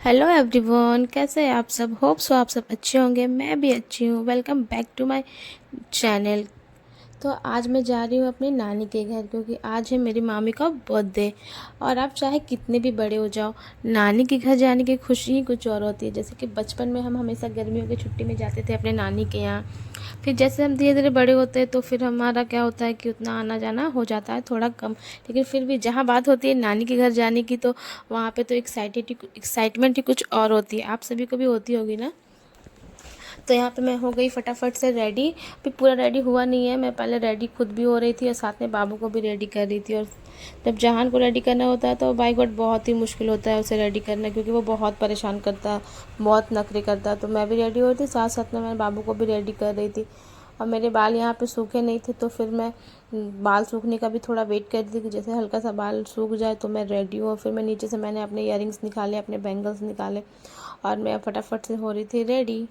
Hello everyone, कैसे हैं आप सब। होप सो आप सब अच्छे होंगे। मैं भी अच्छी हूँ। Welcome back to my channel. तो आज मैं जा रही हूँ अपनी नानी के घर, क्योंकि आज है मेरी मामी का बर्थडे। और आप चाहे कितने भी बड़े हो जाओ, नानी के घर जाने की खुशी ही कुछ और होती है। जैसे कि बचपन में हम हमेशा गर्मियों की छुट्टी में जाते थे अपने नानी के यहाँ। फिर जैसे हम धीरे धीरे बड़े होते हैं तो फिर हमारा क्या होता है कि उतना आना जाना हो जाता है थोड़ा कम। लेकिन फिर भी जहाँ बात होती है नानी के घर जाने की, तो वहाँ पे तो एक्साइटमेंट ही कुछ और होती है। आप सभी को भी होती होगी ना। तो यहाँ पे मैं हो गई फटाफट से रेडी। भी पूरा रेडी हुआ नहीं है, मैं पहले रेडी खुद भी हो रही थी और साथ में बाबू को भी रेडी कर रही थी। और जब जहान को रेडी करना होता है तो बाय गॉड बहुत ही मुश्किल होता है उसे रेडी करना, क्योंकि वो बहुत परेशान करता है, बहुत नखरे करता है। तो मैं भी रेडी हो रही थी, साथ साथ में मैं बाबू को भी रेडी कर रही थी। और मेरे बाल यहाँ पे सूखे नहीं थे, तो फिर मैं बाल सूखने का भी थोड़ा वेट कर रही थी कि जैसे हल्का सा बाल सूख जाए तो मैं रेडी हूँ। और फिर मैं नीचे से मैंने अपने इयररिंग्स निकाले, अपने बैंगल्स निकाले, और मैं फटाफट से हो रही थी रेडी।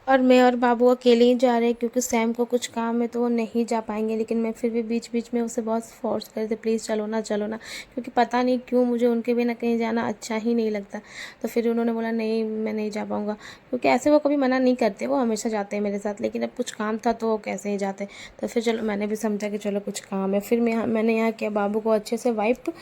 और मैं और बाबू अकेले ही जा रहे हैं, क्योंकि सैम को कुछ काम है तो वो नहीं जा पाएंगे। लेकिन मैं फिर भी बीच बीच में उसे बहुत फोर्स कर रही थी, प्लीज़ चलो ना चलो ना, क्योंकि पता नहीं क्यों मुझे उनके बिना कहीं जाना अच्छा ही नहीं लगता। तो फिर उन्होंने बोला नहीं मैं नहीं जा पाऊँगा, क्योंकि ऐसे वो कभी मना नहीं करते, वो हमेशा जाते हैं मेरे साथ। लेकिन अब कुछ काम था तो वो कैसे ही जाते। तो फिर चलो मैंने भी समझा कि चलो कुछ काम है। फिर मैंने यहाँ किया बाबू को अच्छे से वाइप।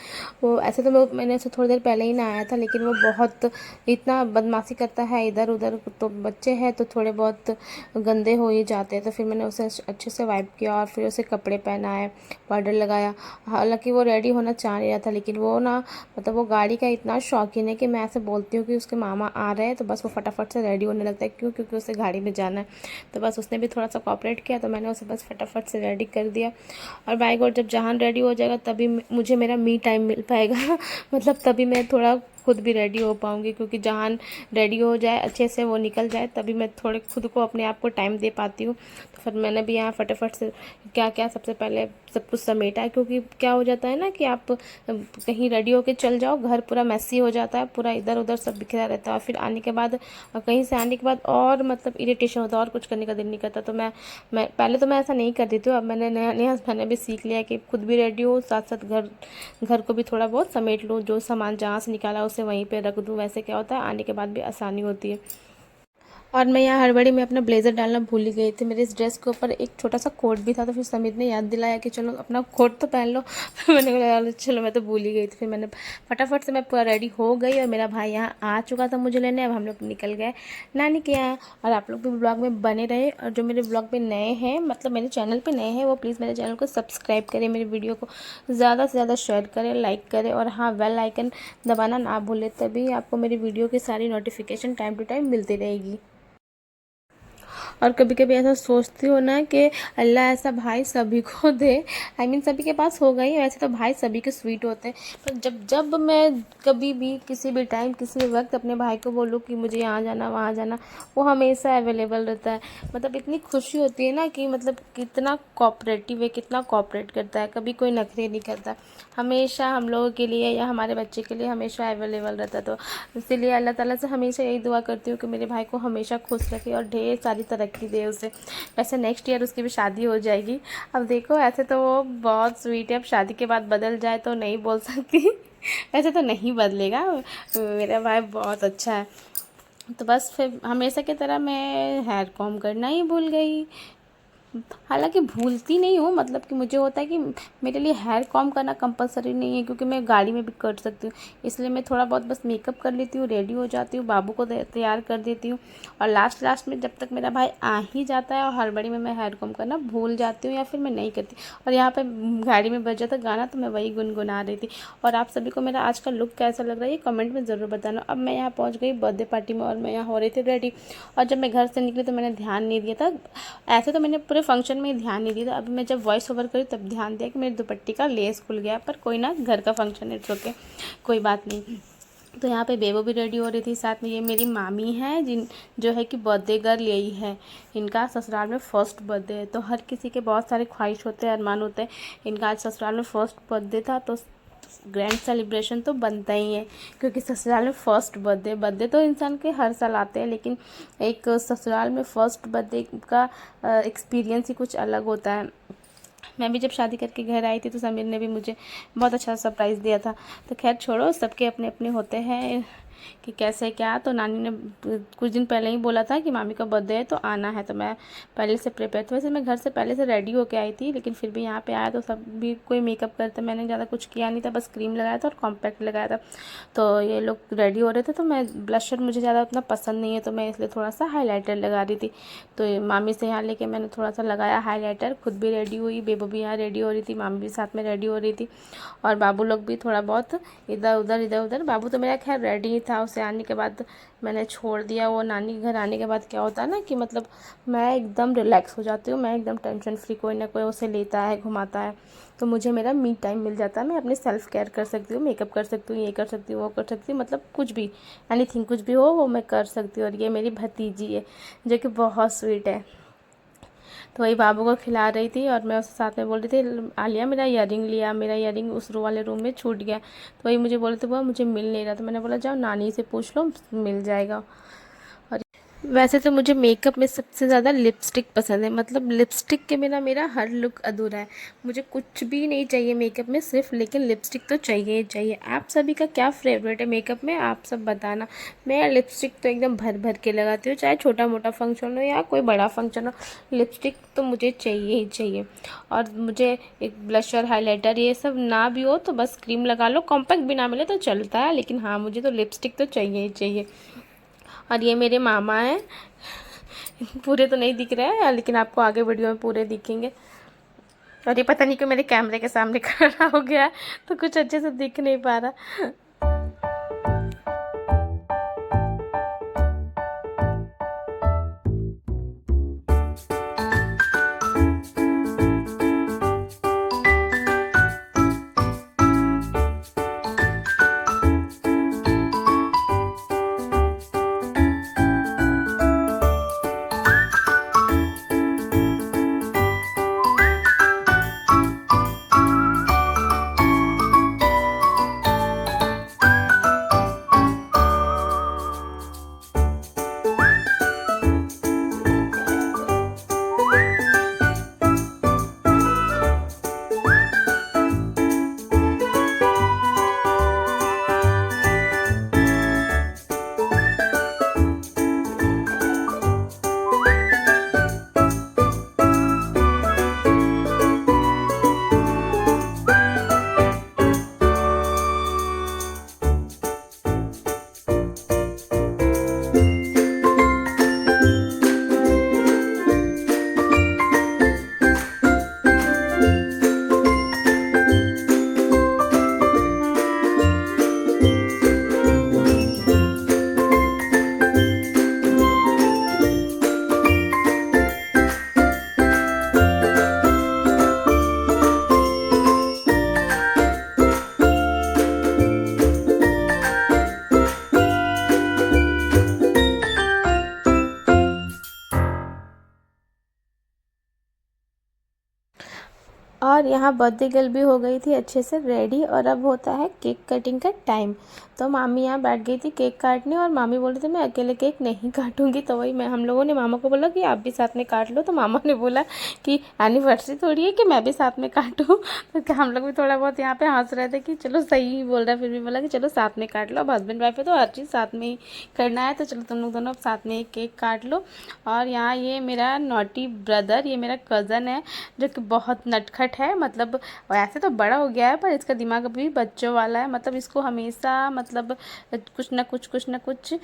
वो ऐसे तो मैंने उसे थोड़ी देर पहले ही नहाया था, लेकिन वो बहुत इतना बदमाशी करता है इधर उधर। तो बच्चे हैं तो थोड़े बहुत गंदे हो ही जाते हैं। तो फिर मैंने उसे अच्छे से वाइप किया और फिर उसे कपड़े पहनाए, पाउडर लगाया। हालांकि वो रेडी होना चाह नहीं रहा था, लेकिन वो ना मतलब वो गाड़ी का इतना शौकीन है कि मैं ऐसे बोलती हूँ कि उसके मामा आ रहे हैं तो बस वो फटाफट से रेडी होने लगता है। क्यों? क्योंकि उसे गाड़ी में जाना है। तो बस उसने भी थोड़ा सा कॉपरेट किया, तो मैंने उसे बस फटाफट से रेडी कर दिया। और बाय गॉड जब जहान रेडी हो जाएगा तभी मुझे मेरा मी टाइम मिल पाएगा मतलब तभी मैं थोड़ा खुद भी रेडी हो पाऊँगी, क्योंकि जहाँ रेडी हो जाए अच्छे से, वो निकल जाए, तभी मैं थोड़े खुद को अपने आप को टाइम दे पाती हूँ। तो फिर मैंने भी यहाँ फटाफट से क्या क्या सबसे पहले सब कुछ समेटा है, क्योंकि क्या हो जाता है ना कि आप कहीं रेडी होके चल जाओ, घर पूरा मैसी हो जाता है, पूरा इधर उधर सब बिखरा रहता है। और फिर आने के बाद कहीं से आने के बाद और मतलब इरिटेशन होता है और कुछ करने का दिल नहीं करता। तो मैं पहले तो मैं ऐसा नहीं करती थी, अब मैंने नया नया मैंने भी सीख लिया कि खुद भी रेडी हो, साथ साथ घर घर को भी थोड़ा बहुत समेट लूँ। जो सामान जहाँ से निकाला उसे वहीं पे रख दूँ। वैसे क्या होता है आने के बाद भी आसानी होती है। और मैं यहाँ हड़बड़ी में अपना ब्लेज़र डालना भूल ही गई थी। मेरे इस ड्रेस के ऊपर एक छोटा सा कोट भी था, तो फिर समीर ने याद दिलाया कि चलो अपना कोट तो पहन लो मैंने बोला चलो, मैं तो भूल ही गई थी। फिर मैंने फटाफट से मैं पूरा रेडी हो गई, और मेरा भाई यहाँ आ चुका था मुझे लेने। अब हम लोग निकल गए नानी के यहाँ। और आप लोग भी ब्लॉग में बने रहे, और जो मेरे ब्लॉग पे नए हैं, मतलब मेरे चैनल पे नए हैं, वो प्लीज़ मेरे चैनल को सब्सक्राइब करें, मेरी वीडियो को ज़्यादा से ज़्यादा शेयर करें, लाइक करें, और हाँ बेल आइकन दबाना ना भूलें, तभी आपको मेरी वीडियो की सारी नोटिफिकेशन टाइम टू टाइम मिलती रहेगी। और कभी कभी ऐसा सोचती हो ना कि अल्लाह ऐसा भाई सभी को दे। आई मीन सभी के पास होगा ही, वैसे तो भाई सभी के स्वीट होते हैं, पर जब जब मैं कभी भी किसी भी टाइम किसी भी वक्त अपने भाई को बोलूँ कि मुझे यहाँ जाना वहाँ जाना, वो हमेशा अवेलेबल रहता है। मतलब इतनी खुशी होती है ना कि मतलब कितना कोऑपरेटिव है, कितना कोऑपरेट करता है, कभी कोई नखरे नहीं करता, हमेशा हम लोगों के लिए या हमारे बच्चे के लिए हमेशा अवेलेबल रहता है। तो इसीलिए अल्लाह ताला से हमेशा यही दुआ करती हूँ कि मेरे भाई को हमेशा खुश रखे और ढेर सारी तरक्की दे उसे। वैसे नेक्स्ट ईयर उसकी भी शादी हो जाएगी। अब देखो, ऐसे तो वो बहुत स्वीट है, अब शादी के बाद बदल जाए तो नहीं बोल सकती वैसे तो नहीं बदलेगा, मेरा भाई बहुत अच्छा है। तो बस फिर हमेशा की तरह मैं हेयर कॉम करना ही भूल गई। हालांकि भूलती नहीं हूँ, मतलब कि मुझे होता है कि मेरे लिए हेयर कॉम करना कंपलसरी नहीं है, क्योंकि मैं गाड़ी में भी कर सकती हूँ। इसलिए मैं थोड़ा बहुत बस मेकअप कर लेती हूँ, रेडी हो जाती हूँ, बाबू को तैयार कर देती हूँ। और लास्ट लास्ट में जब तक मेरा भाई आ ही जाता है और हड़बड़ी में मैं हेयर कॉम करना भूल जाती हूँ या फिर मैं नहीं करती। और यहाँ पर गाड़ी में बजा था गाना, तो मैं वही गुनगुना रही थी। और आप सभी को मेरा आज का लुक कैसा लग रहा है ये कमेंट में ज़रूर बताना। अब मैं यहाँ पहुँच गई बर्थडे पार्टी में, और मैं यहाँ हो रही थी रेडी। और जब मैं घर से निकली तो मैंने ध्यान नहीं दिया था, ऐसे तो मैंने पूरे फंक्शन में ध्यान नहीं दिया था, अभी मैं जब वॉइस ओवर करी तब ध्यान दिया कि मेरे दुपट्टे का लेस खुल गया। पर कोई ना, घर का फंक्शन है, इट्स ओके, कोई बात नहीं। तो यहाँ पे बेबो भी रेडी हो रही थी, साथ में ये मेरी मामी है जो है कि बर्थडे गर्ल यही है। इनका ससुराल में फर्स्ट बर्थडे है, तो हर किसी के बहुत सारे ख्वाहिश होते हैं, अरमान होते हैं। इनका आज ससुराल में फर्स्ट बर्थडे था, तो ग्रैंड सेलिब्रेशन तो बनता ही है, क्योंकि ससुराल में फर्स्ट बर्थडे तो इंसान के हर साल आते हैं, लेकिन एक ससुराल में फर्स्ट बर्थडे का एक्सपीरियंस ही कुछ अलग होता है। मैं भी जब शादी करके घर आई थी तो समीर ने भी मुझे बहुत अच्छा सरप्राइज़ दिया था। तो खैर छोड़ो, सबके अपने अपने होते हैं कि कैसे क्या। तो नानी ने कुछ दिन पहले ही बोला था कि मामी का बर्थडे है तो आना है, तो मैं पहले से प्रिपेयर थी। वैसे मैं घर से पहले से रेडी होके आई थी, लेकिन फिर भी यहाँ पे आया तो सब भी कोई मेकअप करते, मैंने ज़्यादा कुछ किया नहीं था, बस क्रीम लगाया था और कॉम्पैक्ट लगाया था। तो ये लोग रेडी हो रहे थे, तो मैं ब्लशर मुझे ज़्यादा उतना पसंद नहीं है, तो मैं इसलिए थोड़ा सा हाईलाइटर लगा रही थी। तो मामी से यहाँ लेके मैंने थोड़ा सा लगाया हाईलाइटर, खुद भी रेडी हुई, बेबो भी यहाँ रेडी हो रही थी, मामी भी साथ में रेडी हो रही थी, और बाबू लोग भी थोड़ा बहुत इधर उधर। बाबू तो मेरा खैर रेडी ही था, उसे आने के बाद मैंने छोड़ दिया। वो नानी के घर आने के बाद क्या होता है ना कि मतलब मैं एकदम रिलैक्स हो जाती हूँ, मैं एकदम टेंशन फ्री, कोई ना कोई उसे लेता है घुमाता है, तो मुझे मेरा मी टाइम मिल जाता है। मैं अपनी सेल्फ केयर कर सकती हूँ, मेकअप कर सकती हूँ, ये कर सकती हूँ, वो कर सकती हूँ, मतलब कुछ भी एनीथिंग कुछ भी हो वो मैं कर सकती हूँ। और ये मेरी भतीजी है जो कि बहुत स्वीट है। तो वही बाबू को खिला रही थी और मैं उसके साथ में बोल रही थी, आलिया मेरा ईयरिंग लिया, मेरा ईयरिंग उस वाले रूम में छूट गया। तो वही मुझे बोल रहे थे वो मुझे मिल नहीं रहा, तो मैंने बोला जाओ नानी से पूछ लो, मिल जाएगा। और वैसे तो मुझे मेकअप में सबसे ज़्यादा लिपस्टिक पसंद है, मतलब लिपस्टिक के बिना मेरा हर लुक अधूरा है। मुझे कुछ भी नहीं चाहिए मेकअप में सिर्फ, लेकिन लिपस्टिक तो चाहिए ही चाहिए। आप सभी का क्या फेवरेट है मेकअप में, आप सब बताना। मैं लिपस्टिक तो एकदम भर भर के लगाती हूँ, चाहे छोटा मोटा फंक्शन हो या कोई बड़ा फंक्शन हो, लिपस्टिक तो मुझे चाहिए ही चाहिए। और मुझे एक ब्लशर हाइलाइटर ये सब ना भी हो तो बस क्रीम लगा लो, कॉम्पैक्ट भी ना मिले तो चलता है, लेकिन हाँ मुझे तो लिपस्टिक तो चाहिए ही चाहिए। और ये मेरे मामा हैं, पूरे तो नहीं दिख रहे हैं लेकिन आपको आगे वीडियो में पूरे दिखेंगे। और ये पता नहीं क्यों मेरे कैमरे के सामने खड़ा हो गया है, तो कुछ अच्छे से दिख नहीं पा रहा। और यहाँ बर्थडे गर्ल भी हो गई थी अच्छे से रेडी, और अब होता है केक कटिंग का टाइम। तो मामी यहाँ बैठ गई थी केक काटने, और मामी बोल रही थी मैं अकेले केक नहीं काटूंगी। तो वही मैं हम लोगों ने मामा को बोला कि आप भी साथ में काट लो, तो मामा ने बोला कि एनिवर्सरी थोड़ी है कि मैं भी साथ में काटूँ। तो क्या हम लोग भी थोड़ा बहुत यहाँ पे हंस रहे थे कि चलो सही ही बोल रहा है, फिर भी बोला कि चलो साथ में काट लो, अब हस्बैंड वाइफ है तो हर चीज़ साथ में ही करना है, तो चलो तुम लोग दोनों साथ में ही केक काट लो। और यहाँ ये मेरा नॉटी ब्रदर, ये मेरा कज़न है जो कि बहुत नटखट है, मतलब वैसे तो बड़ा हो गया है पर इसका दिमाग अभी बच्चों वाला है, मतलब इसको हमेशा मतलब कुछ ना कुछ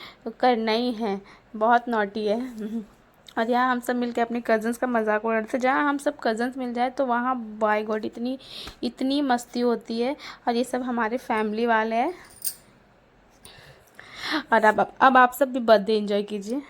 करना ही है, बहुत नॉटी है। और यहाँ हम सब मिलके अपने कज़न्स का मजाक उड़ाते थे, जहाँ हम सब कज़न्स मिल जाए तो वहाँ बाय गॉड इतनी इतनी मस्ती होती है। और ये सब हमारे फैमिली वाले हैं। और अब आप सब भी बर्थडे एंजॉय कीजिए।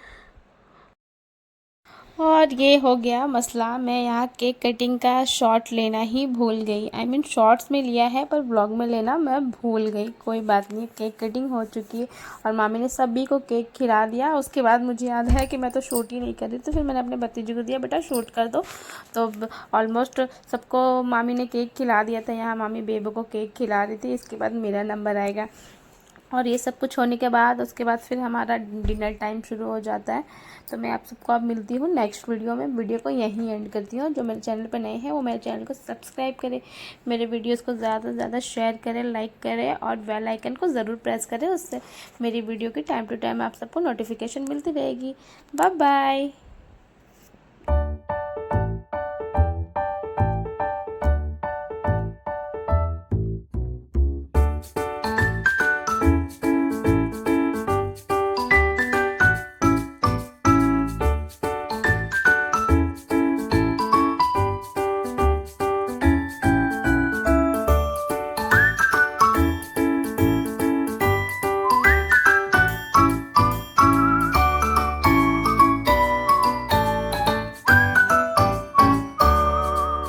और ये हो गया मसला, मैं यहाँ केक कटिंग का शॉट लेना ही भूल गई। आई मीन शॉर्ट्स में लिया है पर ब्लॉग में लेना मैं भूल गई। कोई बात नहीं, केक कटिंग हो चुकी है और मामी ने सभी को केक खिला दिया। उसके बाद मुझे याद है कि मैं तो शूट ही नहीं कर रही, तो फिर मैंने अपने भतीजे को दिया, बेटा शूट कर दो। तो ऑलमोस्ट सबको मामी ने केक खिला दिया था। यहाँ मामी बेबो को केक खिला रही थी, इसके बाद मेरा नंबर आएगा। और ये सब कुछ होने के बाद उसके बाद फिर हमारा डिनर टाइम शुरू हो जाता है। तो मैं आप सबको अब मिलती हूँ नेक्स्ट वीडियो में। वीडियो को यहीं एंड करती हूँ। जो मेरे चैनल पर नए हैं वो मेरे चैनल को सब्सक्राइब करें, मेरे वीडियोस को ज़्यादा से ज़्यादा शेयर करें, लाइक करें और बेल आइकन को ज़रूर प्रेस करें। उससे मेरी वीडियो की टाइम टू टाइम आप सबको नोटिफिकेशन मिलती रहेगी। Bye bye.